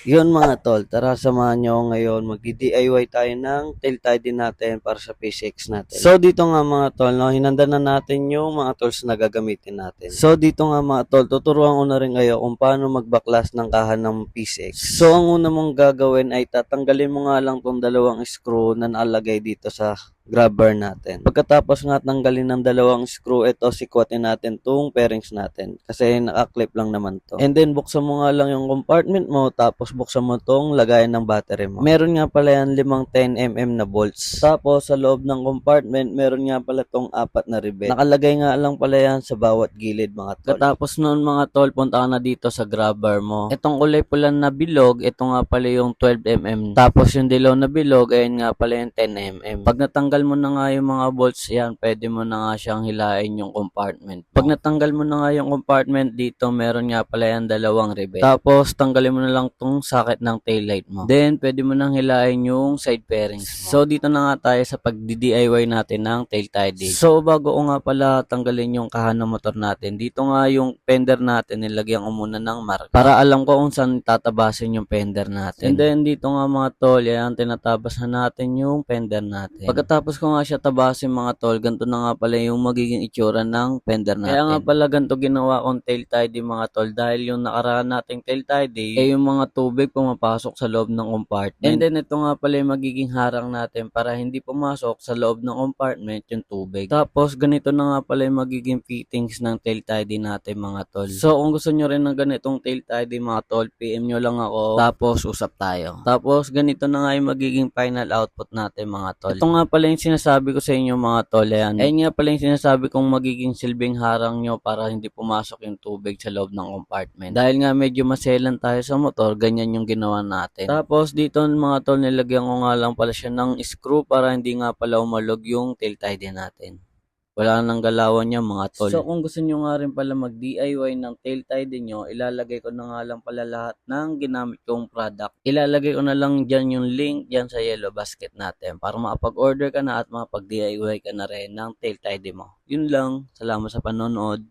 Yun mga tol, tara samahan nyo ako ngayon. Magdi-DIY tayo ng tail tidy natin para sa P6 natin. So dito nga mga tol, no, hinanda na natin yung mga tools na gagamitin natin. So dito nga mga tol, tuturuan ko na rin kayo kung paano magbaklas ng kahan ng P6. So ang una mong gagawin ay tatanggalin mo nga lang tong dalawang screw na nalagay dito sa grabber natin. Pagkatapos nga tanggalin ng dalawang screw, ito sikwatin natin tong pairings natin kasi naka-clip lang naman to. And then buksan mo nga lang yung compartment mo, tapos buksan mo tong lagayan ng battery mo. Meron nga pala yan 5 10mm na bolts. Tapos sa loob ng compartment, meron nga pala tong 4 na rivet. Nakalagay nga lang pala yan sa bawat gilid mga tol. Katapos noon mga tol, punta ka na dito sa grabber mo. Itong kulay pula na bilog, ito nga pala yung 12mm. Tapos yung dilaw na bilog, ayun nga pala yung 10mm. Pag natanggal mo na nga yung mga bolts yan, pwede mo na nga siyang hilain yung compartment. Pag natanggal mo na nga yung compartment dito, meron nga pala yan dalawang rivet. Tapos tanggalin mo na lang tong socket ng taillight mo. Then pwede mo nang hilain yung side pairings mo. So dito na nga tayo sa pag-DIY natin ng tail tidy. So bago ko nga pala tanggalin yung kahan ng motor natin, dito nga yung fender natin, nilagyan ko muna ng mark para alam ko kung saan tatabasin yung fender natin. And then dito nga mga tol, yan, tinatabas na natin yung fender natin. Pagkatapos ko nga siya tabasin mga tol, ganito na nga pala yung magiging itsura ng fender natin. Kaya nga pala ganito ginawa kong tail tidy mga tol, dahil yung nakaraan nating tail tidy yung mga tubig pumapasok sa loob ng compartment. And then ito nga pala yung magiging harang natin para hindi pumasok sa loob ng compartment yung tubig. Tapos ganito na nga pala yung magiging fittings ng tail tidy natin mga tol. So kung gusto nyo rin ng ganitong tail tidy mga tol, PM nyo lang ako, tapos usap tayo. Tapos ganito na nga yung magiging final output natin mga tol. Ito nga pala yung sinasabi ko sa inyo mga tol, yan. Ayun nga pala yung sinasabi kong magiging silbing harang nyo para hindi pumasok yung tubig sa loob ng compartment. Dahil nga medyo maselan tayo sa motor, ganyan yung ginawa natin. Tapos dito mga tol, nilagyan ko nga lang pala siya ng screw para hindi nga pala umalog yung tail tidy natin. Wala nang galawan niya mga tol. So kung gusto nyo nga rin pala mag-DIY ng tail tidy nyo, ilalagay ko na nga lang pala lahat ng ginamit kong product. Ilalagay ko na lang dyan yung link dyan sa yellow basket natin para makapag-order ka na at makapag-DIY ka na rin ng tail tidy mo. Yun lang. Salamat sa panonood.